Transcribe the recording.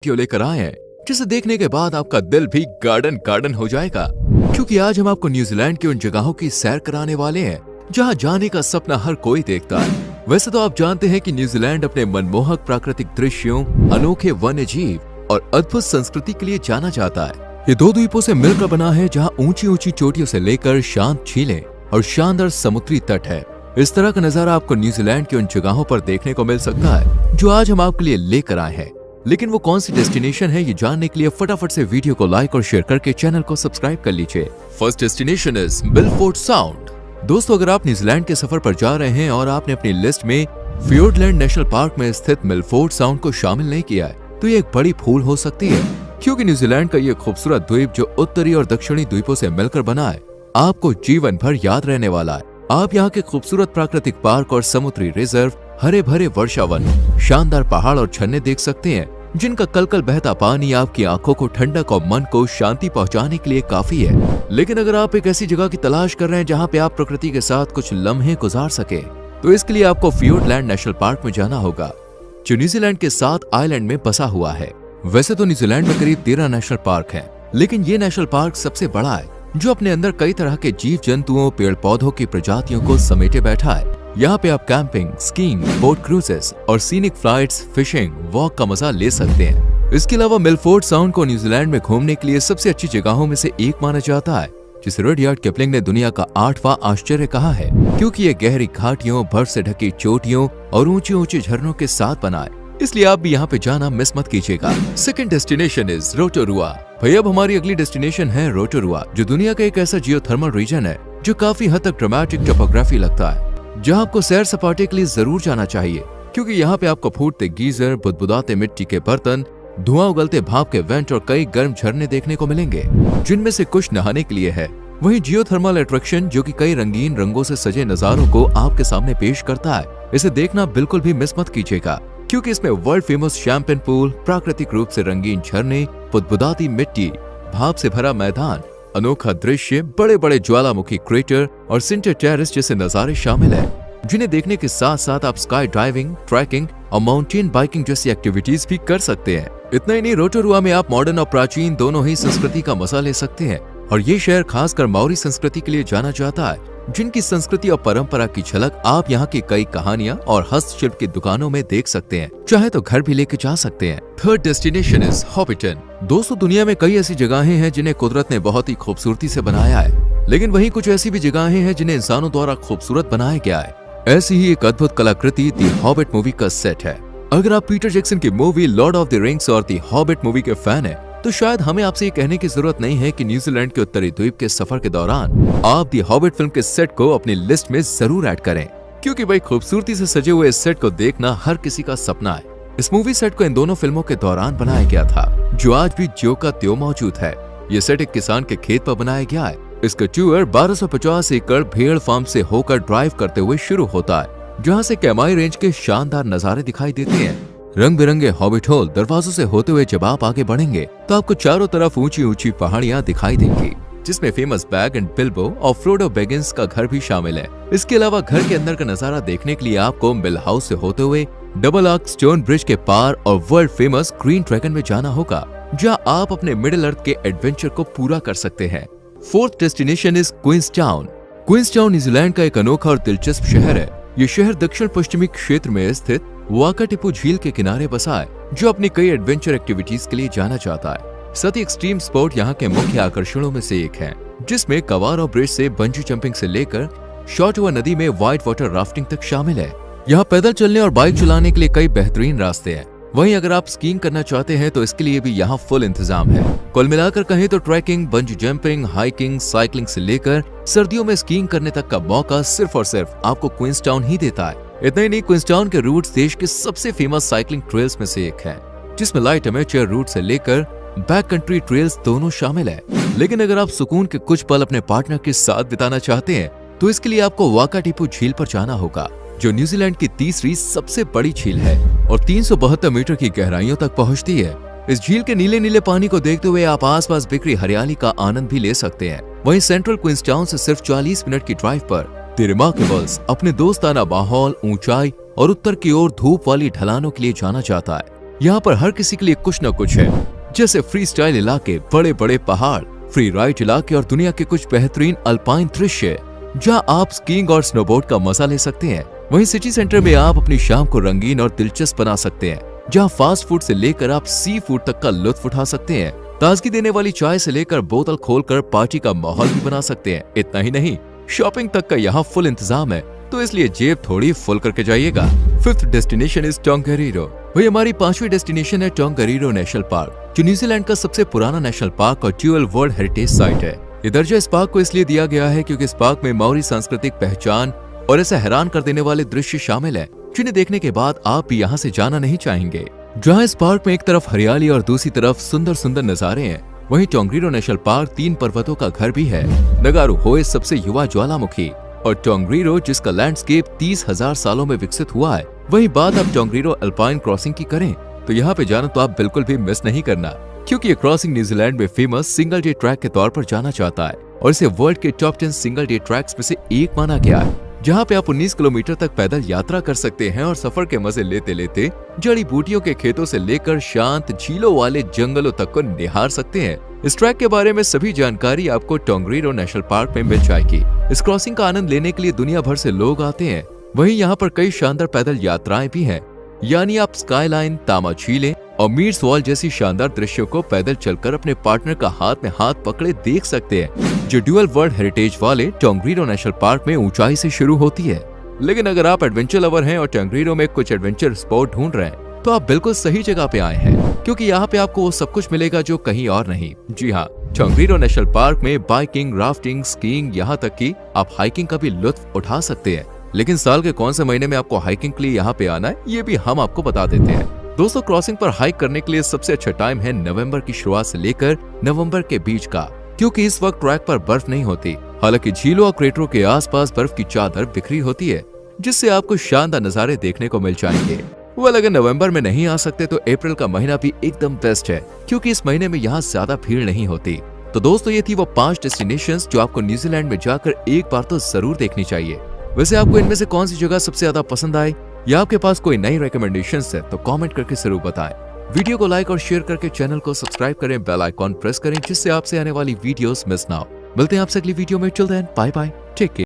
Video लेकर आए हैं जिसे देखने के बाद आपका दिल भी गार्डन गार्डन हो जाएगा, क्योंकि आज हम आपको न्यूजीलैंड की उन जगहों की सैर कराने वाले हैं जहां जाने का सपना हर कोई देखता है। वैसे तो आप जानते हैं कि न्यूजीलैंड अपने मनमोहक प्राकृतिक दृश्यों, अनोखे वन्य जीव और अद्भुत संस्कृति के लिए जाना जाता है। ये दो द्वीपों से मिलकर बना है जहाँ ऊंची ऊंची चोटियों से लेकर शांत झीलें और शानदार समुद्री तट है। इस तरह का नजारा आपको न्यूजीलैंड की उन जगहों पर देखने को मिल सकता है जो आज हम आपके लिए लेकर आए हैं। लेकिन वो कौन सी डेस्टिनेशन है, ये जानने के लिए फटाफट से वीडियो को लाइक और शेयर करके चैनल को सब्सक्राइब कर लीजिए। First destination is Milford sound. दोस्तों, अगर आप न्यूजीलैंड के सफर पर जा रहे हैं और आपने अपनी लिस्ट में फियोर्डलैंड नेशनल पार्क में स्थित मिलफोर्ड साउंड को शामिल नहीं किया है तो ये एक बड़ी भूल हो सकती है, क्योंकि न्यूजीलैंड का ये खूबसूरत द्वीप जो उत्तरी और दक्षिणी द्वीपों से मिलकर बना है आपको जीवन भर याद रहने वाला है। आप यहाँ के खूबसूरत प्राकृतिक पार्क और समुद्री रिजर्व, हरे भरे वर्षावन, शानदार पहाड़ और झरने देख सकते हैं जिनका कलकल बहता पानी आपकी आंखों को ठंडक और मन को शांति पहुंचाने के लिए काफी है। लेकिन अगर आप एक ऐसी जगह की तलाश कर रहे हैं जहां पे आप प्रकृति के साथ कुछ लम्हे गुजार सके तो इसके लिए आपको फियोर्डलैंड नेशनल पार्क में जाना होगा, जो न्यूजीलैंड के 7 आइलैंड में बसा हुआ है। वैसे तो न्यूजीलैंड में करीब 13 नेशनल पार्क हैं, लेकिन ये नेशनल पार्क सबसे बड़ा है जो अपने अंदर कई तरह के जीव जंतुओं, पेड़ पौधों की प्रजातियों को समेटे बैठा है। यहाँ पे आप कैंपिंग, स्कीइंग, बोट क्रूजेस और सीनिक फ्लाइट्स, फिशिंग, वॉक का मजा ले सकते हैं। इसके अलावा मिलफोर्ड साउंड को न्यूजीलैंड में घूमने के लिए सबसे अच्छी जगहों में से एक माना जाता है, जिसे रुडयार्ड किपलिंग ने दुनिया का 8वां आश्चर्य कहा है, क्योंकि ये गहरी घाटियों, बर्फ से ढकी चोटियों और ऊंचे ऊंचे झरनों के साथ बना है। इसलिए आप भी यहाँ पे जाना मिस मत कीजिएगा। Second destination is Rotorua. भाई अब हमारी अगली डेस्टिनेशन है रोटोरुआ, जो दुनिया का एक ऐसा जियोथर्मल रीजन है जो काफी हद तक ड्रामेटिक टोपोग्राफी लगता है, जहाँ आपको सैर सपाटे के लिए जरूर जाना चाहिए, क्योंकि यहाँ पे आपको फूटते गीजर, बुदबुदाते मिट्टी के बर्तन, धुआं उगलते भाप के वेंट और कई गर्म झरने देखने को मिलेंगे, जिनमें से कुछ नहाने के लिए है। वहीं जियोथर्मल अट्रैक्शन जो कि कई रंगीन रंगों से सजे नजारों को आपके सामने पेश करता है, इसे देखना बिल्कुल भी मिस मत कीजिएगा, क्योंकि इसमें वर्ल्ड फेमस शैंपेन पूल, प्राकृतिक रूप से रंगीन झरने, बुदबुदाती मिट्टी, भाप से भरा मैदान, अनोखा दृश्य, बड़े बड़े ज्वालामुखी क्रेटर और सिंटर टेरेस जैसे नजारे शामिल हैं, जिन्हें देखने के साथ साथ आप स्काई ड्राइविंग, ट्रैकिंग और माउंटेन बाइकिंग जैसी एक्टिविटीज भी कर सकते हैं। इतना ही नहीं, रोटोरुआ में आप मॉडर्न और प्राचीन दोनों ही संस्कृति का मजा ले सकते हैं, और ये शहर खासकर माओरी संस्कृति के लिए जाना जाता है, जिनकी संस्कृति और परंपरा की झलक आप यहाँ की कई कहानियां और हस्तशिल्प की दुकानों में देख सकते हैं, चाहे तो घर भी लेके जा सकते हैं। Third destination is Hobbiton. दोस्तों, दुनिया में कई ऐसी जगहें हैं जिन्हें कुदरत ने बहुत ही खूबसूरती से बनाया है, लेकिन वहीं कुछ ऐसी भी जगहें हैं जिन्हें इंसानों द्वारा खूबसूरत बनाया गया है। ऐसी ही एक अद्भुत कलाकृति दी हॉबिट मूवी का सेट है। अगर आप पीटर जैक्सन की movie Lord of the rings और दी हॉबिट मूवी के फैन है तो शायद हमें आपसे ये कहने की जरूरत नहीं है कि न्यूजीलैंड के उत्तरी द्वीप के सफर के दौरान आप दी हॉबिट फिल्म के सेट को अपनी लिस्ट में जरूर ऐड करें, क्योंकि भाई खूबसूरती से सजे हुए इस सेट को देखना हर किसी का सपना है। इस मूवी सेट को इन दोनों फिल्मों के दौरान बनाया गया था, जो आज भी ज्यों का त्यों मौजूद है। ये सेट एक किसान के खेत पर बनाया गया है। इसका टूर 1250 एकड़ भेड़ फार्म से होकर ड्राइव करते हुए शुरू होता है, जहाँ से कैमाई रेंज के शानदार नजारे दिखाई देते हैं। रंग बिरंगे हॉबिट होल दरवाजों से होते हुए जब आप आगे बढ़ेंगे तो आपको चारों तरफ ऊंची ऊंची पहाड़ियां दिखाई देंगी, जिसमें फेमस बैग एंड बिल्बो और फ्रोडो बेगिंस का घर भी शामिल है। इसके अलावा घर के अंदर का नजारा देखने के लिए आपको मिल हाउस से होते हुए डबल आर्क स्टोन ब्रिज के पार और वर्ल्ड फेमस ग्रीन ड्रैगन में जाना होगा, जहां आप अपने मिडिल अर्थ के एडवेंचर को पूरा कर सकते हैं। Fourth destination is Queenstown. Queenstown New Zealand का एक अनोखा और दिलचस्प शहर है। ये शहर दक्षिण पश्चिमी क्षेत्र में स्थित वाकाटिपू झील के किनारे बसा है, जो अपनी कई एडवेंचर एक्टिविटीज के लिए जाना जाता है। साथ ही एक्सट्रीम स्पोर्ट यहाँ के मुख्य आकर्षणों में से एक है, जिसमें कवारो ब्रिज से बंजी जंपिंग से लेकर शॉटवा नदी में व्हाइट वाटर राफ्टिंग तक शामिल है। यहाँ पैदल चलने और बाइक चलाने के लिए कई बेहतरीन रास्ते हैं। वहीं अगर आप स्कीइंग करना चाहते हैं तो इसके लिए भी यहाँ फुल इंतजाम है। कुल मिलाकर कहें तो trekking, bungee jumping, hiking, cycling से लेकर सर्दियों में स्कीइंग करने तक का मौका सिर्फ और सिर्फ आपको क्वींसटाउन ही देता है। इतना ही नहीं, क्वींसटाउन के रूट्स देश के सबसे फेमस साइकिलिंग ट्रेल्स में से एक है, जिसमें लाइट एमेच्योर रूट से लेकर बैक कंट्री ट्रेल्स दोनों शामिल है। लेकिन अगर आप सुकून के कुछ पल अपने पार्टनर के साथ बिताना चाहते हैं तो इसके लिए आपको वाकाटिपू झील पर जाना होगा, जो न्यूजीलैंड की तीसरी सबसे बड़ी झील है और 372 मीटर की गहराइयों तक पहुंचती है। इस झील के नीले नीले पानी को देखते हुए आप आसपास बिखरी हरियाली का आनंद भी ले सकते हैं। वहीं सेंट्रल क्वींसटाउन से सिर्फ 40 मिनट की ड्राइव पर द रिमार्केबल्स अपने दोस्ताना माहौल, ऊंचाई और उत्तर की ओर धूप वाली ढलानों के लिए जाना जाता है। यहाँ पर हर किसी के लिए कुछ न कुछ है, जैसे फ्री स्टाइल इलाके, बड़े बड़े पहाड़, फ्री राइड इलाके और दुनिया के कुछ बेहतरीन अल्पाइन दृश्य जहाँ आप स्कीइंग और स्नोबोर्ड का मजा ले सकते हैं। वहीं सिटी सेंटर में आप अपनी शाम को रंगीन और दिलचस्प बना सकते हैं, जहाँ फास्ट फूड से लेकर आप सी फूड तक का लुत्फ उठा सकते हैं। ताजगी देने वाली चाय से लेकर बोतल खोलकर पार्टी का माहौल भी बना सकते हैं। इतना ही नहीं, शॉपिंग तक का यहाँ फुल इंतजाम है, तो इसलिए जेब थोड़ी फुल करके जाइएगा। Fifth destination is Tongariro. वही हमारी 5वीं डेस्टिनेशन है टोंगारीरो नेशनल पार्क, जो न्यूजीलैंड का सबसे पुराना नेशनल पार्क और ड्यूअल वर्ल्ड हेरिटेज साइट है। ये दर्जा इस पार्क को इसलिए दिया गया है क्योंकि इस पार्क में माओरी सांस्कृतिक पहचान और ऐसे हैरान कर देने वाले दृश्य शामिल है, जिन्हें देखने के बाद आप भी यहाँ से जाना नहीं चाहेंगे। जहाँ इस पार्क में एक तरफ हरियाली और दूसरी तरफ सुंदर सुंदर नजारे हैं, वहीं टोंगारीरो नेशनल पार्क 3 पर्वतों का घर भी है। नगारू होए सबसे युवा ज्वालामुखी और टोंगारीरो जिसका लैंडस्केप 30,000 सालों में विकसित हुआ है। वही बात आप टोंगारीरो अल्पाइन क्रॉसिंग की करें तो यहाँ पे जाना तो आप बिल्कुल भी मिस नहीं करना, क्योंकि ये क्रॉसिंग न्यूजीलैंड में फेमस सिंगल डे ट्रैक के तौर पर जाना जाता है और इसे वर्ल्ड के टॉप 10 सिंगल डे ट्रैक्स में से एक माना गया है, जहाँ पे आप 19 किलोमीटर तक पैदल यात्रा कर सकते हैं और सफर के मजे लेते लेते जड़ी बूटियों के खेतों से लेकर शांत झीलों वाले जंगलों तक को निहार सकते हैं। इस ट्रैक के बारे में सभी जानकारी आपको टोंगारीरो नेशनल पार्क में मिल जाएगी। इस क्रॉसिंग का आनंद लेने के लिए दुनिया भर से लोग आते हैं। वहीं यहाँ पर कई शानदार पैदल यात्राएं भी हैं, यानी आप स्काईलाइन, तामा झीलें और मीट्स वॉल जैसी शानदार दृश्यों को पैदल चलकर अपने पार्टनर का हाथ में हाथ पकड़े देख सकते हैं, जो ड्यूअल वर्ल्ड हेरिटेज वाले टोंगारीरो नेशनल पार्क में ऊंचाई से शुरू होती है। लेकिन अगर आप एडवेंचर लवर हैं और टोंगारीरो में कुछ एडवेंचर स्पॉट ढूंढ रहे हैं तो आप बिल्कुल सही जगह पे आए हैं, क्योंकि यहाँ पे आपको वो सब कुछ मिलेगा जो कहीं और नहीं। जी हाँ, टोंगारीरो नेशनल पार्क में बाइकिंग, राफ्टिंग, स्कीइंग, यहाँ तक कि आप हाइकिंग का भी लुत्फ उठा सकते हैं। लेकिन साल के कौन से महीने में आपको हाइकिंग के लिए यहाँ पे आना है, ये भी हम आपको बता देते हैं। दोस्तों, क्रॉसिंग पर हाइक करने के लिए सबसे अच्छा टाइम है नवंबर की शुरुआत से लेकर नवंबर के बीच का, क्योंकि इस वक्त ट्रैक पर बर्फ नहीं होती। हालांकि झीलों और क्रेटरों के आसपास बर्फ की चादर बिखरी होती है, जिससे आपको शानदार नजारे देखने को मिल जाएंगे। अगर नवंबर में नहीं आ सकते तो अप्रैल का महीना भी एकदम बेस्ट है, क्योंकि इस महीने में यहाँ ज्यादा भीड़ नहीं होती। तो दोस्तों, ये थी वो 5 डेस्टिनेशंस जो आपको न्यूजीलैंड में जाकर एक बार तो जरूर देखनी चाहिए। वैसे आपको इनमें से कौन सी जगह सबसे ज्यादा पसंद आई, या आपके पास कोई नई रिकमेंडेशंस है तो कमेंट करके जरूर बताएं। वीडियो को लाइक और शेयर करके चैनल को सब्सक्राइब करें, बेल आइकॉन प्रेस करें, जिससे आपसे आने वाली वीडियोस मिस ना हो। मिलते हैं आपसे अगली वीडियो में। Till then, bye bye, take care.